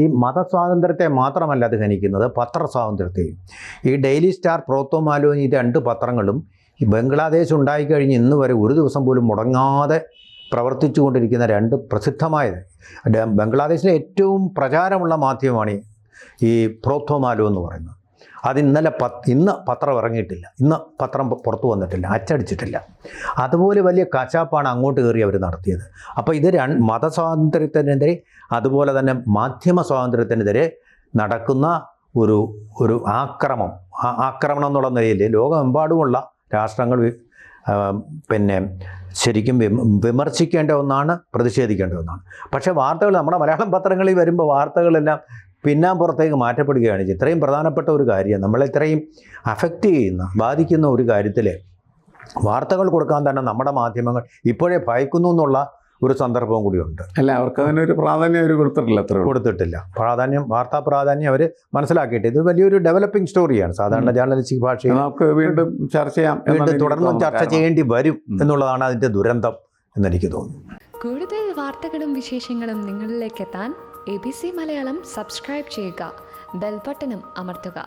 ഈ മതസ്വാതന്ത്ര്യത്തെ മാത്രമല്ല അത് ഹനിക്കുന്നത്, പത്രസ്വാതന്ത്ര്യത്തെയും. ഈ ഡെയിലി സ്റ്റാർ, പ്രോത്തോ മാലോനി, ഈ 2 പത്രങ്ങളും ഈ ബംഗ്ലാദേശ് ഉണ്ടായിക്കഴിഞ്ഞ് ഇന്ന് വരെ ഒരു ദിവസം പോലും മുടങ്ങാതെ പ്രവർത്തിച്ചു കൊണ്ടിരിക്കുന്ന 2 പ്രസിദ്ധമായത്. ബംഗ്ലാദേശിലെ ഏറ്റവും പ്രചാരമുള്ള മാധ്യമമാണ് ഈ പ്രോത്തോ മാലോ എന്ന് പറയുന്നത്. അത് ഇന്ന് പത്രം ഇറങ്ങിയിട്ടില്ല, ഇന്ന് പത്രം പുറത്തു വന്നിട്ടില്ല, അച്ചടിച്ചിട്ടില്ല. അതുപോലെ വലിയ കശാപ്പാണ് അങ്ങോട്ട് കയറി അവർ നടത്തിയത്. അപ്പോൾ ഇത് മതസ്വാതന്ത്ര്യത്തിനെതിരെ അതുപോലെ തന്നെ മാധ്യമ സ്വാതന്ത്ര്യത്തിനെതിരെ നടക്കുന്ന ഒരു ആക്രമണം എന്നുള്ള നിലയിൽ ലോകമെമ്പാടുമുള്ള രാഷ്ട്രങ്ങൾ പിന്നെ ശരിക്കും വിമർശിക്കേണ്ട ഒന്നാണ്, പ്രതിഷേധിക്കേണ്ട ഒന്നാണ്. പക്ഷേ വാർത്തകൾ നമ്മുടെ മലയാളം പത്രങ്ങളിൽ വരുമ്പോൾ വാർത്തകളെല്ലാം പിന്നാമ്പുറത്തേക്ക് മാറ്റപ്പെടുകയാണ്. ഇത്രയും പ്രധാനപ്പെട്ട ഒരു കാര്യം, നമ്മളിത്രയും അഫക്റ്റ് ചെയ്യുന്ന, ബാധിക്കുന്ന ഒരു കാര്യത്തിൽ വാർത്തകൾ കൊടുക്കാൻ തന്നെ നമ്മുടെ മാധ്യമങ്ങൾ ഇപ്പോഴേ ഭയക്കുന്നു എന്നുള്ള ഒരു സന്ദർഭവും കൂടിയുണ്ട്. അല്ല, അവർക്ക് അതിനൊരു പ്രാധാന്യം അവർ കൊടുത്തിട്ടില്ല. വാർത്താ പ്രാധാന്യം അവർ മനസ്സിലാക്കിയിട്ട് ഇത് വലിയൊരു ഡെവലപ്പിംഗ് സ്റ്റോറിയാണ്. സാധാരണ ജേർണലിസ്റ്റിക് ഭാഷയിൽ നമുക്ക് വീണ്ടും ചർച്ച ചെയ്യാം, തുടർന്നും ചർച്ച ചെയ്യേണ്ടി വരും എന്നുള്ളതാണ് അതിൻ്റെ ദുരന്തം എന്നെനിക്ക് തോന്നുന്നു. കൂടുതൽ വാർത്തകളും വിശേഷങ്ങളും നിങ്ങളിലേക്ക് എത്താൻ ABC മലയാളം സബ്സ്ക്രൈബ് ചെയ്യുക, ബെൽ ബട്ടണും അമർത്തുക.